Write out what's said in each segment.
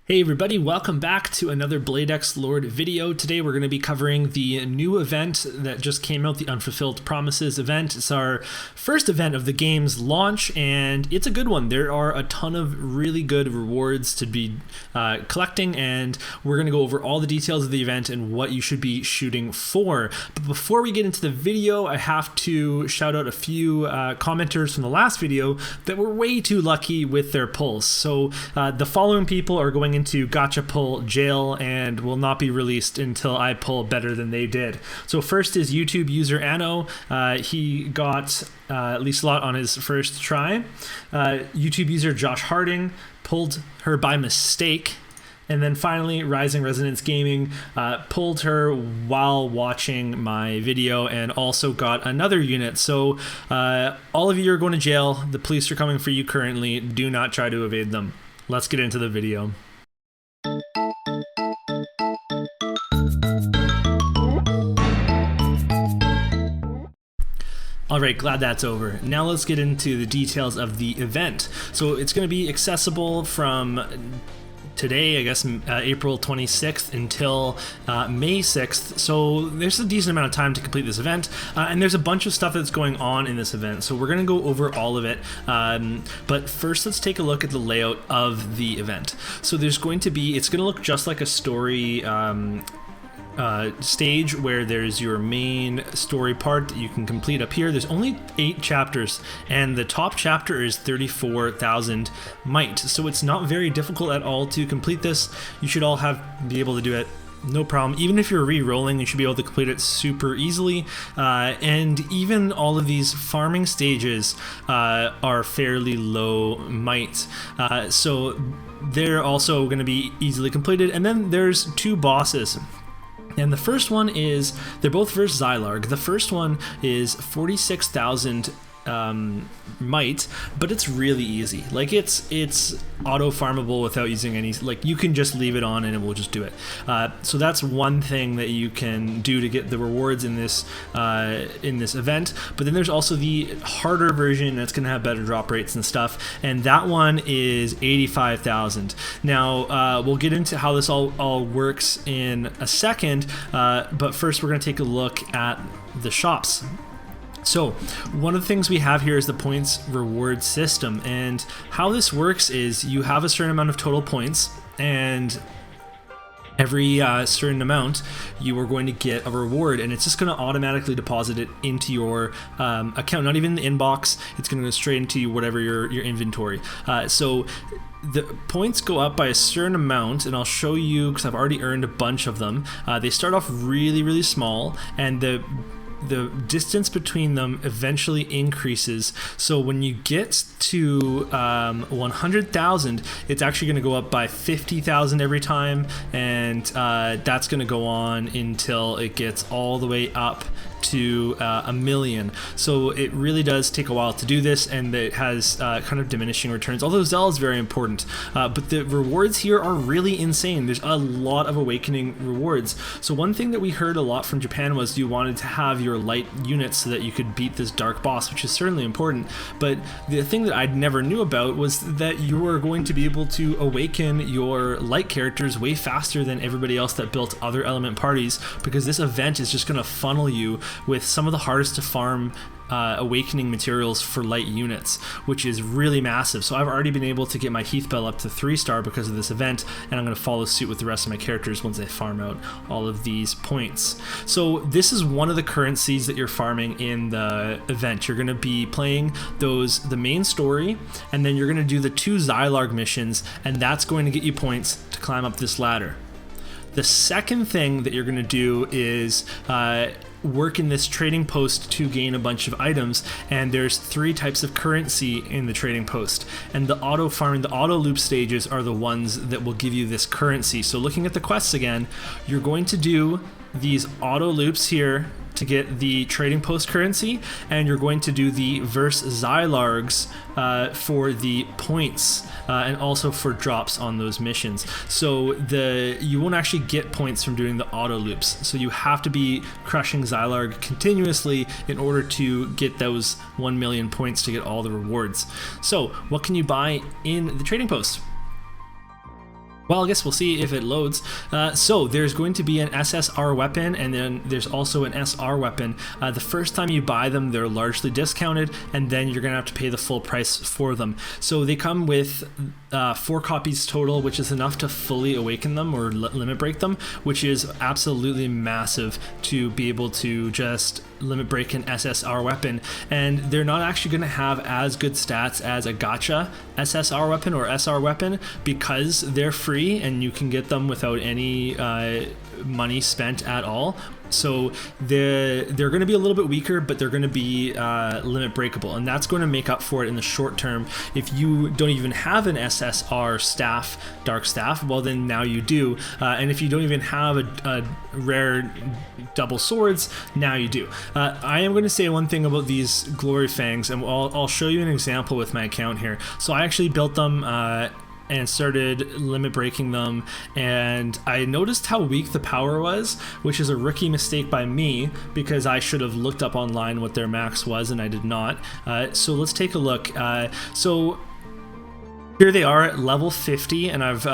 Hey everybody, welcome back to another Blade XLord video. Today we're going to be covering the new event that just came out, the Unfulfilled Promises event. It's our first event of the game's launch, and it's a good one. There are a ton of really good rewards to be collecting, and we're going to go over all the details of the event and what you should be shooting for. But before we get into the video, I have to shout out a few commenters from the last video that were way too lucky with their pulls. So the following people are going into gotcha pull jail and will not be released until I pull better than they did. So first is YouTube user Anno. He got at least a lot on his first try. YouTube user Josh Harding pulled her by mistake. And then finally, Rising Resonance Gaming pulled her while watching my video and also got another unit. So all of you are going to jail. The police are coming for you currently. Do not try to evade them. Let's get into the video. Alright, glad that's over. Now let's get into the details of the event. So it's going to be accessible from today, I guess, April 26th until May 6th. So there's a decent amount of time to complete this event. And there's a bunch of stuff that's going on in this event. So we're going to go over all of it. But first, let's take a look at the layout of the event. So there's going to be, it's going to look just like a story stage where there's your main story part that you can complete up here. There's only 8 chapters and the top chapter is 34,000 might, so it's not very difficult at all to complete this. You should all be able to do it, no problem. Even if you're re-rolling, you should be able to complete it super easily. And even all of these farming stages are fairly low might, so they're also going to be easily completed. And then there's 2 bosses. And the first one is, they're both versus Zylarg. The first one is 46,000 might, but it's really easy. Like it's auto farmable without using any, like you can just leave it on and it will just do it. So that's one thing that you can do to get the rewards in this event. But then there's also the harder version that's gonna have better drop rates and stuff, and that one is 85,000. Now we'll get into how this all works in a second, but first we're gonna take a look at the shops. So one of the things we have here is the points reward system, and how this works is you have a certain amount of total points, and every certain amount you are going to get a reward, and it's just going to automatically deposit it into your account, not even in the inbox. It's going to go straight into whatever your inventory. So the points go up by a certain amount, and I'll show you because I've already earned a bunch of them. They start off really small, and the distance between them eventually increases. So when you get to 100,000, it's actually going to go up by 50,000 every time, and that's going to go on until it gets all the way up to 1,000,000. So it really does take a while to do this, and it has kind of diminishing returns, although Zell is very important. But the rewards here are really insane. There's a lot of awakening rewards. So one thing that we heard a lot from Japan was you wanted to have your light units so that you could beat this dark boss, which is certainly important. But the thing that I never knew about was that you are going to be able to awaken your light characters way faster than everybody else that built other element parties, because this event is just going to funnel you with some of the hardest to farm awakening materials for light units, which is really massive. So I've already been able to get my Heath Bell up to 3-star because of this event, and I'm going to follow suit with the rest of my characters once I farm out all of these points. So this is one of the currencies that you're farming in the event. You're going to be playing the main story, and then you're going to do the 2 Zylarg missions, and that's going to get you points to climb up this ladder. The second thing that you're going to do is work in this trading post to gain a bunch of items, and there's 3 types of currency in the trading post, and the auto farming, the auto loop stages are the ones that will give you this currency. So looking at the quests again, you're going to do these auto loops here to get the trading post currency, and you're going to do the verse Zylargs for the points and also for drops on those missions. So you won't actually get points from doing the auto loops, so you have to be crushing Zylarg continuously in order to get those 1,000,000 points to get all the rewards. So what can you buy in the trading post? Well, I guess we'll see if it loads. So there's going to be an SSR weapon, and then there's also an SR weapon. The first time you buy them, they're largely discounted, and then you're going to have to pay the full price for them. So they come with 4 copies total, which is enough to fully awaken them or limit break them, which is absolutely massive to be able to just limit break an SSR weapon. And they're not actually going to have as good stats as a gacha SSR weapon or SR weapon, because they're free and you can get them without any money spent at all. So they're going to be a little bit weaker, but they're going to be limit breakable, and that's going to make up for it in the short term. If you don't even have an SSR staff, dark staff, well then now you do, and if you don't even have a rare double swords, now you do. I am going to say one thing about these glory fangs, and I'll show you an example with my account here. So I actually built them and started limit breaking them, and I noticed how weak the power was, which is a rookie mistake by me, because I should have looked up online what their max was and I did not. So let's take a look. So here they are at level 50, and I've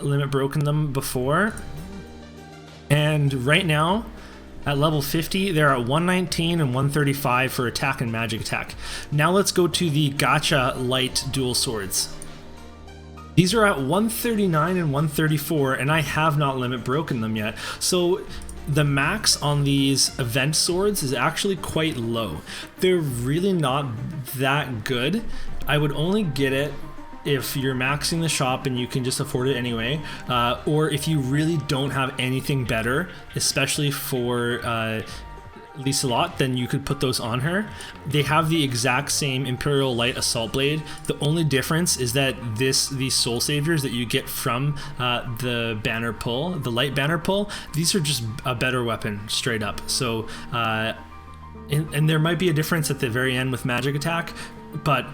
limit broken them before, and right now at level 50, they're at 119 and 135 for attack and magic attack. Now let's go to the gacha light dual swords. These are at 139 and 134, and I have not limit broken them yet. So the max on these event swords is actually quite low. They're really not that good. I would only get it if you're maxing the shop and you can just afford it anyway, or if you really don't have anything better, especially for Liselot, then you could put those on her. They have the exact same Imperial Light Assault Blade. The only difference is that these Soul Saviors that you get from the banner pull, the light banner pull, these are just a better weapon straight up. So and there might be a difference at the very end with magic attack, but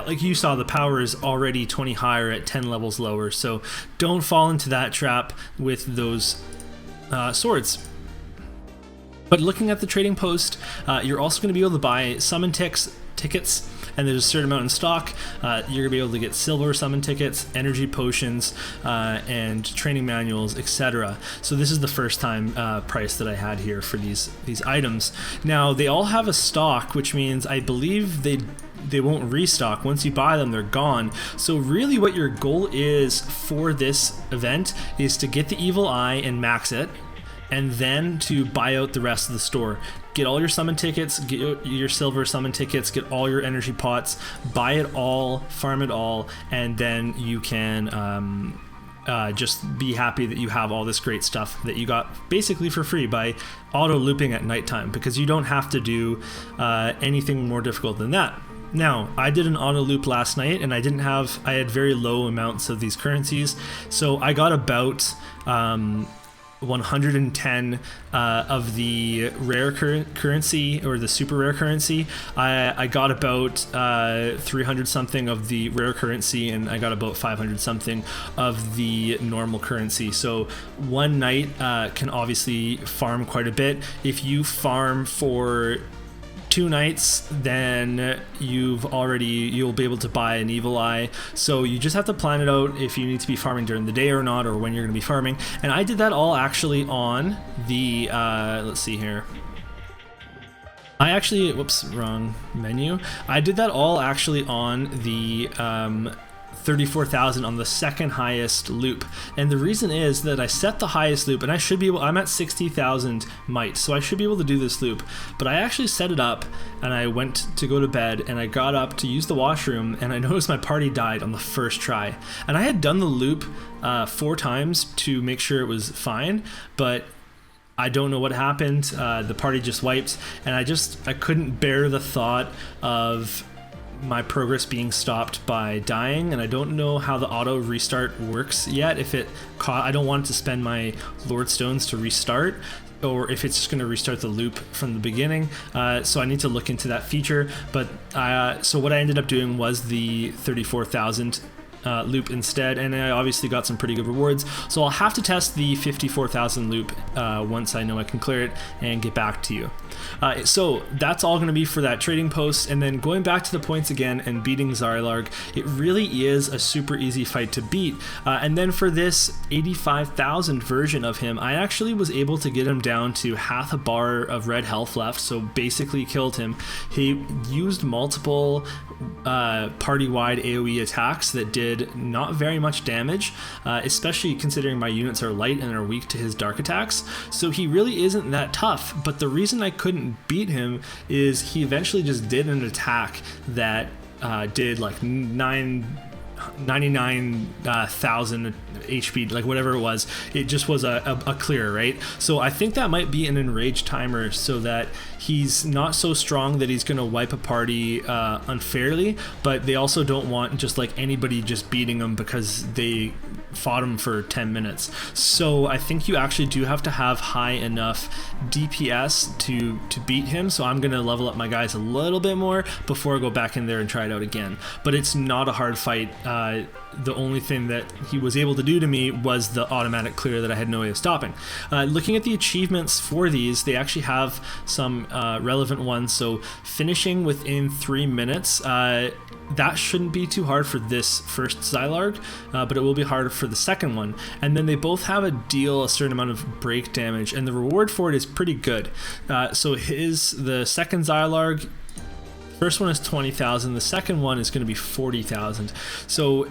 like you saw, the power is already 20 higher at 10 levels lower. So don't fall into that trap with those swords. But looking at the trading post, you're also going to be able to buy summon tickets, and there's a certain amount in stock. You're going to be able to get silver summon tickets, energy potions, and training manuals, etc. So this is the first time price that I had here for these items. Now they all have a stock, which means I believe they won't restock. Once you buy them, they're gone. So really what your goal is for this event is to get the evil eye and max it, and then to buy out the rest of the store. Get all your summon tickets, get your silver summon tickets, get all your energy pots, buy it all, farm it all, and then you can just be happy that you have all this great stuff that you got basically for free by auto looping at nighttime, because you don't have to do anything more difficult than that. Now, I did an auto loop last night, and I had very low amounts of these currencies, so I got about 110 of the rare currency, or the super rare currency. I got about 300 something of the rare currency, and I got about 500 something of the normal currency. So one night can obviously farm quite a bit. If you farm for 2 nights, then you'll be able to buy an evil eye. So you just have to plan it out if you need to be farming during the day or not, or when you're going to be farming. And I did that all actually on the let's see here. Whoops, wrong menu. I did that all actually on the 34,000 on the second highest loop, and the reason is that I set the highest loop, and I'm at 60,000 might, so I should be able to do this loop, but I actually set it up, and I went to go to bed, and I got up to use the washroom, and I noticed my party died on the first try, and I had done the loop 4 times to make sure it was fine, but I don't know what happened. The party just wiped, and I couldn't bear the thought of my progress being stopped by dying, and I don't know how the auto restart works yet. I don't want it to spend my Lord Stones to restart, or if it's just going to restart the loop from the beginning. So I need to look into that feature. But so what I ended up doing was the 34,000 loop instead, and I obviously got some pretty good rewards. So I'll have to test the 54,000 loop once I know I can clear it and get back to you. So that's all going to be for that trading post, and then going back to the points again and beating Zylarg, it really is a super easy fight to beat. And then for this 85,000 version of him, I actually was able to get him down to half a bar of red health left, so basically killed him. He used multiple party-wide AoE attacks that did not very much damage, especially considering my units are light and are weak to his dark attacks, so he really isn't that tough. But the reason I couldn't beat him is he eventually just did an attack that did like 99,000 HP, like whatever it was. It just was a clear, right? So I think that might be an enrage timer, so that he's not so strong that he's going to wipe a party unfairly, but they also don't want just like anybody just beating him because they fought him for 10 minutes. So I think you actually do have to have high enough DPS to beat him, so I'm going to level up my guys a little bit more before I go back in there and try it out again. But it's not a hard fight. The only thing that he was able to do to me was the automatic clear that I had no way of stopping. Looking at the achievements for these, they actually have some relevant ones. So finishing within 3 minutes, that shouldn't be too hard for this first Zylarg, but it will be harder for the second one. And then they both have deal a certain amount of break damage, and the reward for it is pretty good. So the second Zylarg, first one is 20,000, the second one is going to be 40,000. So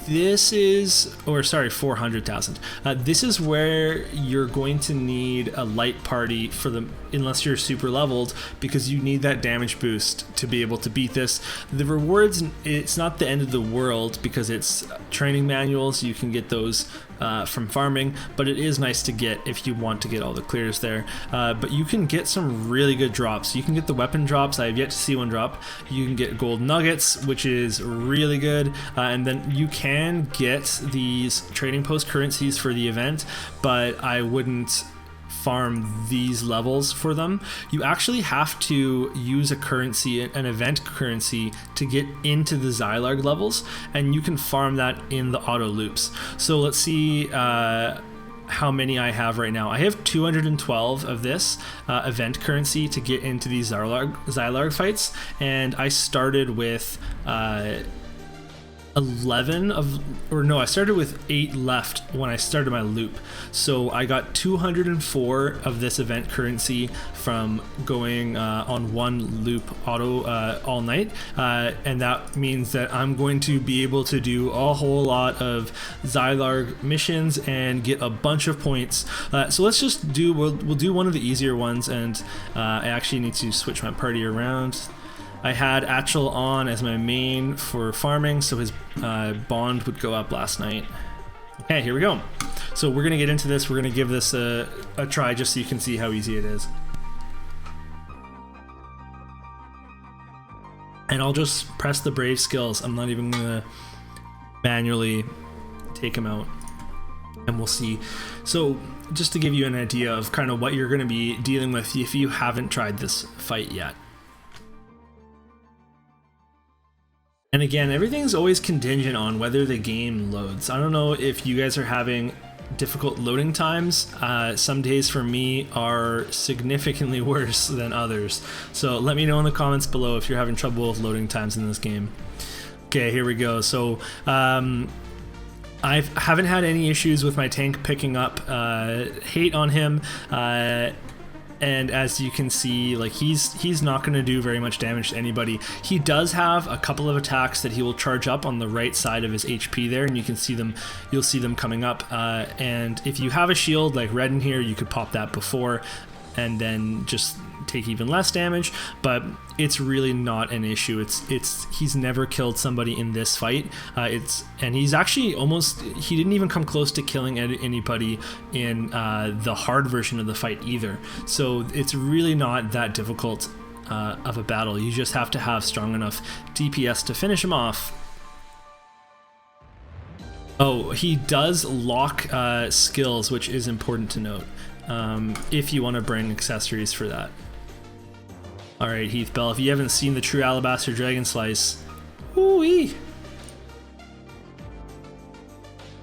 this is, or sorry, 400,000. This is where you're going to need a light party for them, unless you're super leveled, because you need that damage boost to be able to beat this. The rewards, it's not the end of the world because it's training manuals. You can get those from farming, but it is nice to get if you want to get all the clears there. But you can get some really good drops. You can get the weapon drops. I have yet to see one drop. You can get gold nuggets, which is really good, and then you can get these trading post currencies for the event, but I wouldn't farm these levels for them. You actually have to use a currency, an event currency, to get into the Zylarg levels, and you can farm that in the auto loops. So let's see how many I have right now. I have 212 of this event currency to get into these Zylarg fights, and I started with 11 of, or no, I started with 8 left when I started my loop. So I got 204 of this event currency from going on one loop auto all night, and that means that I'm going to be able to do a whole lot of Zylarg missions and get a bunch of points. So let's just do, we'll do one of the easier ones, and I actually need to switch my party around. I had Atchel on as my main for farming, so his bond would go up last night. Okay, here we go. So we're going to get into this. We're going to give this a try just so you can see how easy it is. And I'll just press the brave skills. I'm not even going to manually take him out. And we'll see. So just to give you an idea of kind of what you're going to be dealing with if you haven't tried this fight yet. And again, everything's always contingent on whether the game loads. I don't know if you guys are having difficult loading times. Some days for me are significantly worse than others. So let me know in the comments below if you're having trouble with loading times in this game. Okay, here we go. So I haven't had any issues with my tank picking up hate on him. And as you can see, like he's not going to do very much damage to anybody. He does have a couple of attacks that he will charge up on the right side of his HP there, and you can see them. You'll see them coming up. And if you have a shield like red in here, you could pop that before, and then just take even less damage. But it's really not an issue. He's never killed somebody in this fight. And he's actually he didn't even come close to killing anybody in the hard version of the fight either. So it's really not that difficult of a battle. You just have to have strong enough DPS to finish him off. Oh, he does lock skills, which is important to note if you want to bring accessories for that. Alright, Heath Bell, if you haven't seen the True Alabaster Dragon Slice, woo-wee!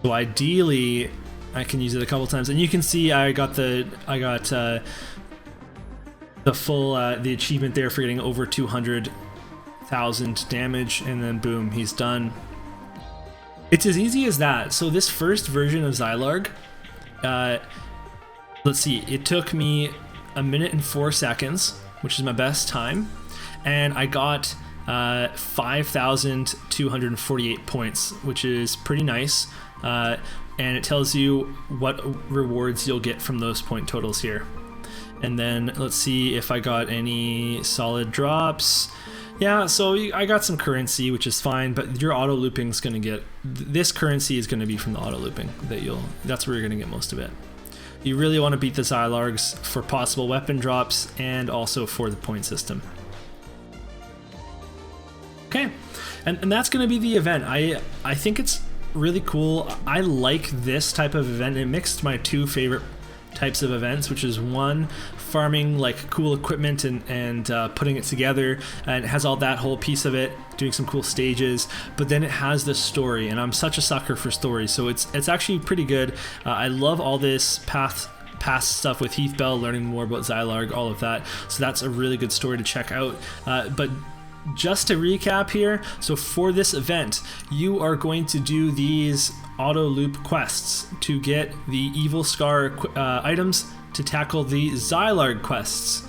So ideally, I can use it a couple times, and you can see I got the full the achievement there for getting over 200,000 damage, and then boom, he's done. It's as easy as that. So this first version of Xylarg, let's see, it took me 1 minute and 4 seconds, which is my best time, and I got 5,248 points, which is pretty nice. And it tells you what rewards you'll get from those point totals here. And then let's see if I got any solid drops. Yeah, so I got some currency, which is fine, but your auto looping is going to get, this currency is going to be from the auto looping that's where you're going to get most of it. You really want to beat the Xylargs for possible weapon drops and also for the point system. Okay, and that's going to be the event. I think it's really cool. I like this type of event. It mixed my two favorite types of events, which is one, farming like cool equipment and putting it together, and it has all that whole piece of it, doing some cool stages, but then it has this story, and I'm such a sucker for stories, so it's actually pretty good. I love all this past stuff with Heath Bell, learning more about Xylarg, all of that, so that's a really good story to check out. But just to recap here, so for this event, you are going to do these auto loop quests to get the Evil Scar items to tackle the Xylarg quests.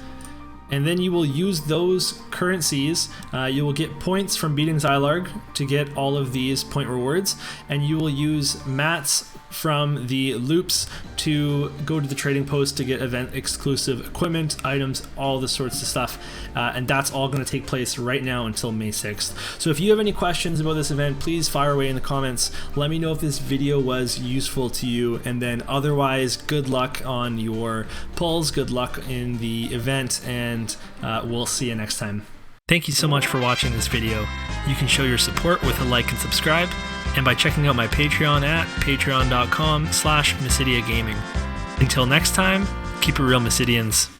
And then you will use those currencies. You will get points from beating Xylarg to get all of these point rewards, and you will use mats from the loops to go to the trading post to get event exclusive equipment, items, all the sorts of stuff, and that's all going to take place right now until May 6th. So if you have any questions about this event, please fire away in the comments. Let me know if this video was useful to you, and then otherwise, good luck on your pulls, good luck in the event, and we'll see you next time. Thank you so much for watching this video. You can show your support with a like and subscribe, and by checking out my Patreon at patreon.com/MysidiaGaming. Until next time, keep it real, Mysidians.